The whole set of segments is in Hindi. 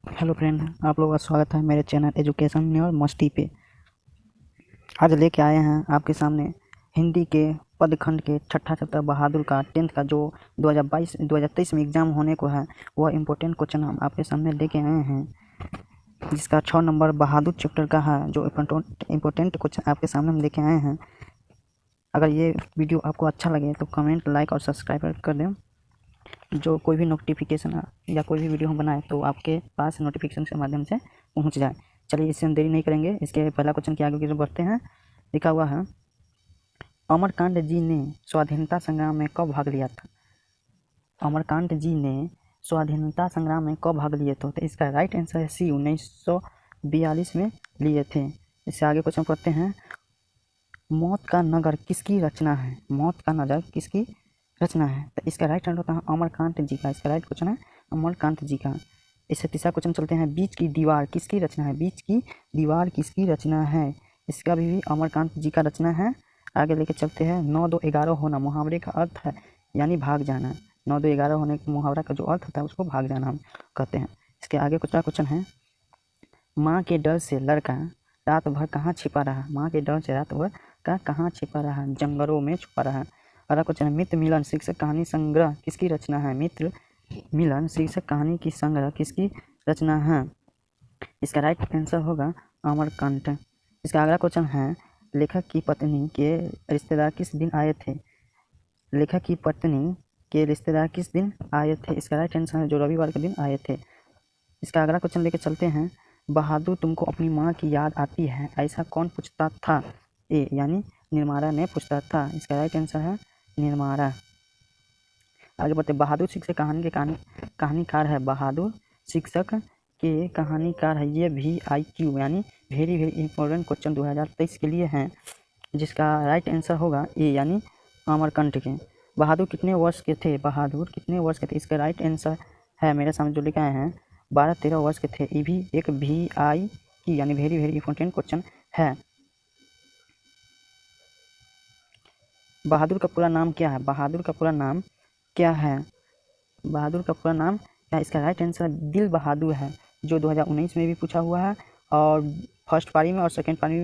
हेलो फ्रेंड, आप लोगों का स्वागत है मेरे चैनल एजुकेशन और मस्ती पे। आज लेके आए हैं आपके सामने हिंदी के पदखंड के छठा चैप्टर बहादुर का 10th का जो 2023 में एग्ज़ाम होने को है, वह इम्पोर्टेंट क्वेश्चन हम आपके सामने लेके आए हैं, जिसका 6 नंबर बहादुर चैप्टर का है। जो इम्पोर्टेंट क्वेश्चन आपके सामने हम लेके आए हैं। अगर ये वीडियो आपको अच्छा लगे तो कमेंट, लाइक और सब्सक्राइब कर दें। जो कोई भी नोटिफिकेशन या कोई भी वीडियो हम बनाए तो आपके पास नोटिफिकेशन के माध्यम से पहुंच जाए। चलिए, इससे हम देरी नहीं करेंगे, इसके पहला क्वेश्चन के आगे की तरफ बढ़ते हैं। लिखा हुआ है, अमरकांत जी ने स्वाधीनता संग्राम में कब भाग लिया था? अमरकांत जी ने स्वाधीनता संग्राम में कब भाग लिए थे? तो इसका राइट आंसर है सी, 1942 में लिए थे। इससे आगे क्वेश्चन पढ़ते हैं, मौत का नगर किसकी रचना है? मौत का नगर किसकी रचना है? तो इसका राइट आंसर होता है अमरकांत जी का। इसका राइट क्वेश्चन है अमरकांत जी का। इससे तीसरा क्वेश्चन चलते हैं, बीच की दीवार किसकी रचना है? बीच की दीवार किसकी रचना है? इसका भी अमरकांत जी का रचना है। आगे लेके चलते हैं, 9 2 11 होना मुहावरे का अर्थ है, यानी भाग जाना। 9 2 11 होने के मुहावरा का जो अर्थ होता है उसको भाग जाना हम कहते हैं। इसके आगे कुछ क्वेश्चन है, माँ के डर से लड़का रात भर कहाँ छिपा रहा? माँ के डर से रात भर का कहाँ छिपा रहा? जंगलों में छुपा रहा। अगला क्वेश्चन है, मित्र मिलन शीर्षक कहानी संग्रह किसकी रचना है? मित्र मिलन शीर्षक कहानी की संग्रह किसकी रचना है? इसका राइट आंसर होगा अमरकांत। इसका अगला क्वेश्चन है, लेखक की पत्नी के रिश्तेदार किस दिन आए थे? लेखक की पत्नी के रिश्तेदार किस दिन आए थे? इसका राइट आंसर है जो रविवार के दिन आए थे। इसका अगला क्वेश्चन लेके चलते हैं, बहादुर तुमको अपनी माँ की याद आती है, ऐसा कौन पूछता था? ए यानी निर्मारा ने पूछता था। इसका राइट आंसर है निर्मारा। आगे बढ़ते, बहादुर शिक्षक कहानीकार है। बहादुर शिक्षक के कहानीकार है, ये VIQ यानी वेरी वेरी इंपॉर्टेंट क्वेश्चन 2023 के लिए हैं, जिसका राइट आंसर होगा ए यानी अमरकंटक के। बहादुर कितने वर्ष के थे? बहादुर कितने वर्ष के थे? इसका राइट आंसर है मेरे सामने जो लिखा है 12-13 वर्ष के थे। ये भी एक VIQ यानी वेरी वेरी इंपॉर्टेंट क्वेश्चन है। बहादुर का पूरा नाम क्या है? बहादुर का पूरा नाम क्या है? बहादुर का पूरा नाम क्या है? इसका राइट आंसर दिल बहादुर है, जो 2019 में भी पूछा हुआ है, और फर्स्ट पारी में और सेकंड पारी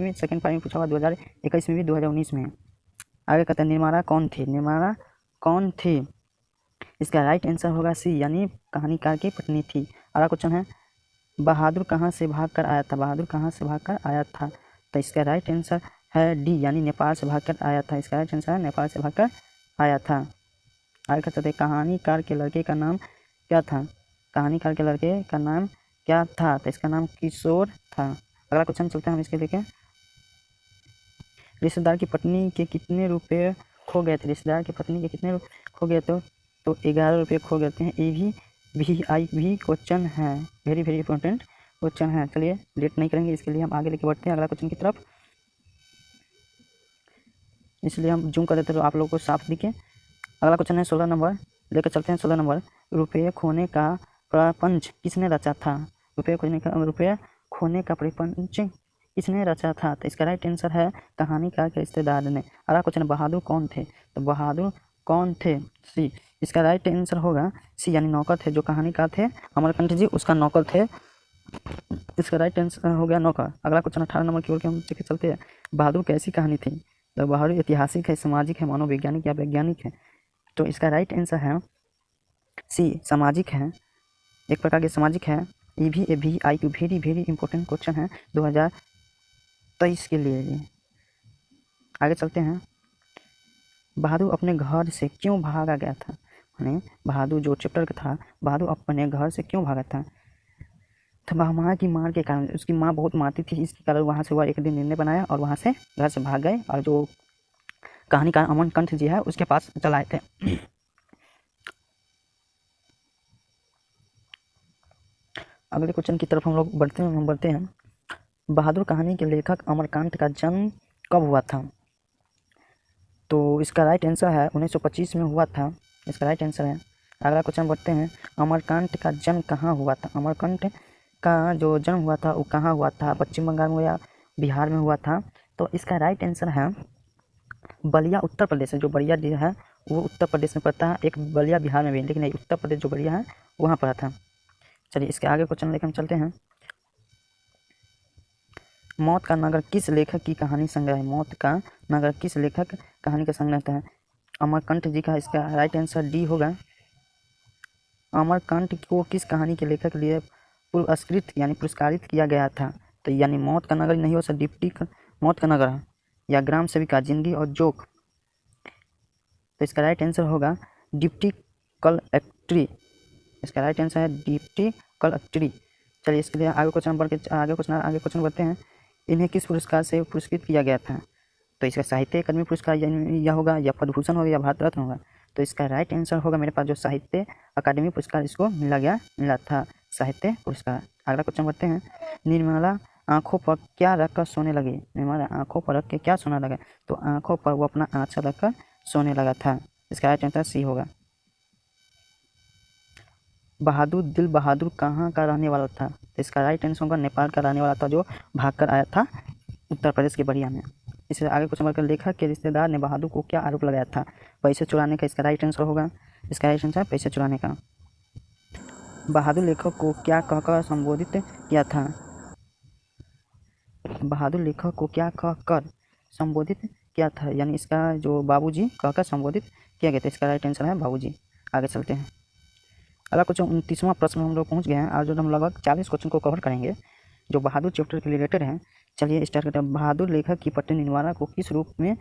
में पूछा हुआ 2021 में भी, 2019 में। आगे कहते हैं, निर्मारा कौन थे? निर्मारा कौन थे? इसका राइट आंसर होगा सी यानी कहानीकार की पत्नी थी। अगला क्वेश्चन है, बहादुर कहाँ से भाग कर आया था? बहादुर कहाँ से भाग कर आया था? तो इसका राइट आंसर है डी यानी नेपाल से भाग कर आया था। इसका राइट आंसर है नेपाल से भाग कर आया था। आगे कहते हैं, कहानीकार के लड़के का नाम क्या था? कहानीकार के लड़के का नाम क्या था? तो इसका नाम किशोर था। अगला क्वेश्चन चलते हैं हम इसके लेके, रिश्तेदार की पत्नी के कितने रुपए खो गए थे? रिश्तेदार की पत्नी के कितने खो गए थे? तो 11 रुपये खो गए थे। ये भी VIV क्वेश्चन है, वेरी वेरी इंपॉर्टेंट क्वेश्चन है। चलिए, लेट नहीं करेंगे, इसके लिए हम आगे लेके बढ़ते हैं अगला क्वेश्चन की तरफ। इसलिए हम जूम कर देते तो आप लोगों को साफ दिखे। अगला क्वेश्चन है 16 नंबर, लेकर चलते हैं 16 नंबर, रुपये खोने का प्रपंच किसने रचा था? रुपये खोने का प्रपंच किसने रचा था? तो इसका राइट आंसर है कहानीकार के रिश्तेदार ने। अगला क्वेश्चन, बहादुर कौन थे? तो बहादुर कौन थे? सी। इसका राइट आंसर होगा सी यानी नौकर थे, जो कहानीकार थे अमरकंठ जी उसका नौकर थे। इसका राइट आंसर हो गया नौकर। अगला क्वेश्चन 18 नंबर की ओर के हम लेके चलते हैं, बहादुर कैसी कहानी थी? तो बहादुर ऐतिहासिक है, सामाजिक है, मनोवैज्ञानिक या वैज्ञानिक है? तो इसका राइट आंसर है सी सामाजिक है, एक प्रकार के सामाजिक है। ये भी VIQ very very important question है 2023 के लिए। आगे चलते हैं, बहादुर अपने घर से क्यों भागा गया था? यानी बहादुर जो चैप्टर का था, बहादुर अपने घर से क्यों भागा था? तो माँ की मार के कारण, उसकी माँ बहुत मारती थी, इसके कारण वहाँ से वह एक दिन निर्णय बनाया और वहाँ से घर से भाग गए, और जो कहानीकार अमरकंठ जी है उसके पास चलाए थे। अगले क्वेश्चन की तरफ हम लोग बढ़ते हैं, बहादुर कहानी के लेखक अमरकांत का जन्म कब हुआ था? तो इसका राइट आंसर है 1925 में हुआ था। इसका राइट आंसर है। अगला क्वेश्चन बढ़ते हैं, अमरकांत का जन्म कहाँ हुआ था? अमरकांत का जो जन्म हुआ था वो कहाँ हुआ था? पश्चिम बंगाल में या बिहार में हुआ था? तो इसका राइट आंसर है बलिया, उत्तर प्रदेश है। जो बलिया जो है वो उत्तर प्रदेश में पड़ता है, एक बलिया बिहार में भी, लेकिन उत्तर प्रदेश जो बलिया है वहाँ पड़ा था। चलिए इसके आगे क्वेश्चन लेकर हम चलते हैं। मौत का नगर किस लेखक की कहानी संग्रह है? मौत का नगर किस लेखक कहानी का संग्रह है? अमरकंठ जी का इसका राइट आंसर डी होगा। अमरकंठ को किस कहानी के लेखक के लिए पुरस्कृत यानी पुरस्कारित किया गया था? तो यानी मौत का नगर नहीं हो सकता, डिप्टी मौत का नगर है, या ग्राम सेविका जिंदगी और जोक। तो इसका राइट आंसर होगा डिप्टी कलेक्ट्री। इसका राइट आंसर है डिप्टी कलेक्ट्री। चलिए इसके लिए आगे क्वेश्चन क्वेश्चन बढ़ते हैं। इन्हें किस पुरस्कार से पुरस्कृत किया गया था? तो इसका साहित्य अकादमी पुरस्कार या होगा, या पद्मभूषण होगा, या भारत रत्न होगा। तो इसका राइट आंसर होगा मेरे पास जो साहित्य अकादमी पुरस्कार इसको मिला था, साहित्य पुरस्कार। अगला क्वेश्चन बढ़ते हैं। निर्मला आंखों पर क्या रखकर सोने लगी? निर्मला आंखों पर रख के क्या सोने लगा? तो आंखों पर वो अपना आंचल रखकर सोने लगा था। इसका राइट आंसर सी होगा। बहादुर दिल बहादुर कहाँ का रहने वाला था? तो इसका राइट आंसर होगा नेपाल का रहने वाला था, जो भागकर आया था उत्तर प्रदेश के बलिया में। इससे आगे क्वेश्चन बढ़कर लेखक के रिश्तेदार ने बहादुर को क्या आरोप लगाया था? पैसे चुराने का। इसका राइट आंसर होगा, इसका राइट आंसर पैसे चुराने का। बहादुर लेखक को क्या कहकर संबोधित किया था? बहादुर लेखक को क्या कहकर संबोधित किया था? यानी इसका जो बाबूजी कहकर संबोधित किया गया था। इसका राइट आंसर है बाबूजी। आगे चलते हैं। अगला क्वेश्चन 29वां प्रश्न में हम लोग पहुँच गए हैं। आज हम लगभग 40 क्वेश्चन को कवर करेंगे जो बहादुर चैप्टर के रिलेटेड हैं। चलिए स्टार्ट करते हैं। बहादुर लेखक की पत्नी निर्मला को किस रूप में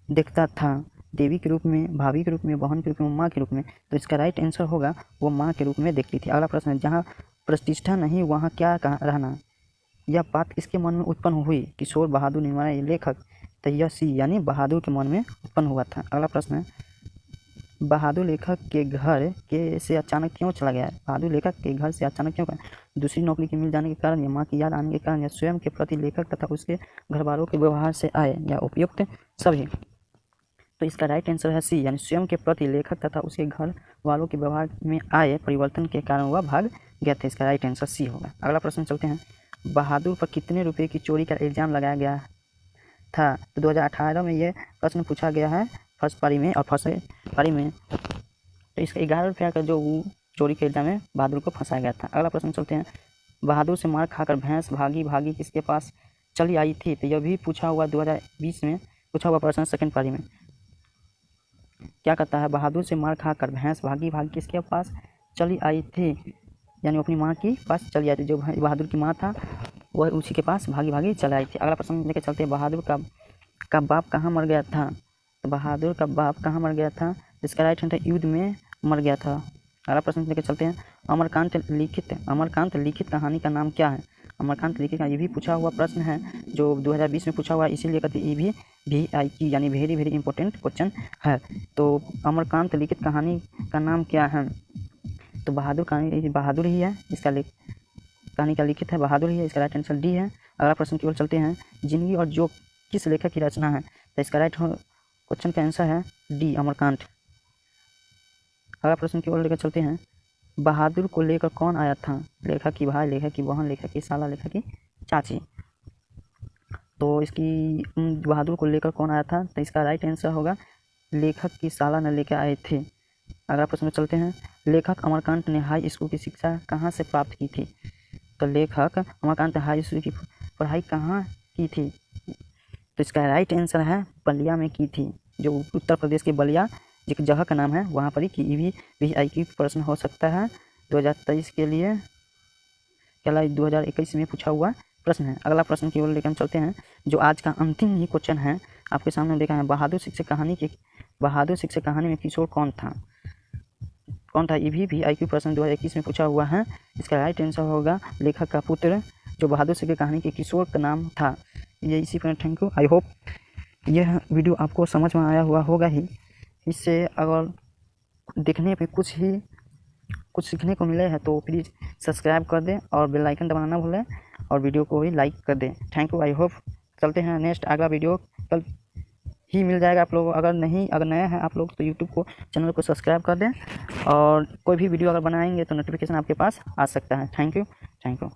देखता था? देवी के रूप में, भाभी के रूप में, बहन के रूप में, माँ के रूप में। तो इसका राइट आंसर होगा वो माँ के रूप में देखती थी। अगला प्रश्न है, जहाँ प्रतिष्ठा नहीं वहाँ क्या रहना? यह बात किसके मन में उत्पन्न हुई? किशोर बहादुर निर्मला ये लेखक। तो यह सी यानी बहादुर के मन में उत्पन्न हुआ था। अगला प्रश्न है, बहादुर लेखक के घर के से अचानक क्यों चला गया? बहादुर लेखक के घर से अचानक क्यों? दूसरी नौकरी के मिल जाने के कारण, या माँ की याद आने के कारण, या स्वयं के प्रति लेखक तथा उसके घर वालों के व्यवहार से आए, या उपयुक्त सभी। तो इसका राइट आंसर है सी यानी स्वयं के प्रति लेखक तथा उसके घर वालों के व्यवहार में आए परिवर्तन के कारण वह भाग गया था। इसका राइट आंसर सी होगा। अगला प्रश्न चलते हैं। बहादुर पर कितने रुपए की चोरी का इल्ज़ाम लगाया गया था? तो 2018 में ये प्रश्न पूछा गया है फर्स्ट पारी में और फर्स्ट पारी में। तो इसका 11 रुपया का जो चोरी के इल्ज़ाम में बहादुर को फंसाया गया था। अगला प्रश्न चलते हैं। बहादुर से मार खाकर भैंस भागी किसके पास चली आई थी? तो यह भी पूछा हुआ 2020 में पूछा हुआ प्रश्न सेकंड पारी में। क्या कहता है? बहादुर से मार खाकर भैंस भागी किसके पास चली आई थी? यानी अपनी माँ के पास चली आई थी। जो बहादुर की माँ था वह उसी के पास भागी चली आई थी। अगला प्रश्न लेकर चलते हैं। बहादुर का बाप कहाँ मर गया था? तो बहादुर का बाप कहाँ मर गया था? इसका राइट आंसर युद्ध में मर गया था। अगला प्रश्न लेकर चलते हैं। अमरकांत लिखित कहानी का नाम क्या है? अमरकांत लिखित का ये भी पूछा हुआ प्रश्न है जो 2020 में पूछा हुआ है, इसीलिए कहते ये भी VIQ यानी वेरी वेरी इंपॉर्टेंट क्वेश्चन है। तो अमरकांत लिखित कहानी का नाम क्या है? तो बहादुर ही है। इसका कहानी का लिखित है बहादुर ही है। इसका राइट आंसर डी है। अगला प्रश्न की ओर चलते हैं। जिंदगी और जोक किस लेखक की रचना है? तो इसका राइट क्वेश्चन का आंसर है डी अमरकांत। अगला प्रश्न की ओर लेकर चलते हैं। बहादुर को लेकर कौन आया था? लेखक की भाई, लेखक की बहन, लेखक की साला, लेखक की चाची। तो इसकी बहादुर को लेकर कौन आया था? तो इसका राइट आंसर होगा लेखक की साला ने लेकर आए थे। अगला प्रश्न में चलते हैं। लेखक अमरकांत ने हाई स्कूल की शिक्षा कहाँ से प्राप्त की थी? तो लेखक अमरकांत हाई स्कूल की पढ़ाई कहाँ की थी? तो इसका राइट आंसर है बलिया में की थी, जो उत्तर प्रदेश के बलिया एक जगह का नाम है, वहाँ पर ही की भी VIQ प्रश्न हो सकता है 2023 के लिए, क्या 2021 में पूछा हुआ प्रश्न है। अगला प्रश्न की ओर लेकर चलते हैं जो आज का अंतिम ही क्वेश्चन है आपके सामने देखा है। बहादुर शिक्षक कहानी में किशोर कौन था? ये भी VIQ प्रश्न 2021 में पूछा हुआ है। इसका राइट आंसर होगा लेखक का पुत्र जो बहादुर शिक्षक कहानी के किशोर का नाम था। ये इसी पर थैंक यू। आई होप यह वीडियो आपको समझ में आया हुआ होगा ही। इससे अगर देखने पे कुछ सीखने को मिले है तो प्लीज़ सब्सक्राइब कर दें और बेल आइकन दबाना ना भूलें और वीडियो को भी लाइक कर दें। Thank you. आई होप चलते हैं नेक्स्ट अगला वीडियो कल ही मिल जाएगा आप लोग। अगर नए हैं आप लोग तो यूट्यूब को चैनल को सब्सक्राइब कर दें और कोई भी वीडियो अगर बनाएंगे तो नोटिफिकेशन आपके पास आ सकता है। Thank you.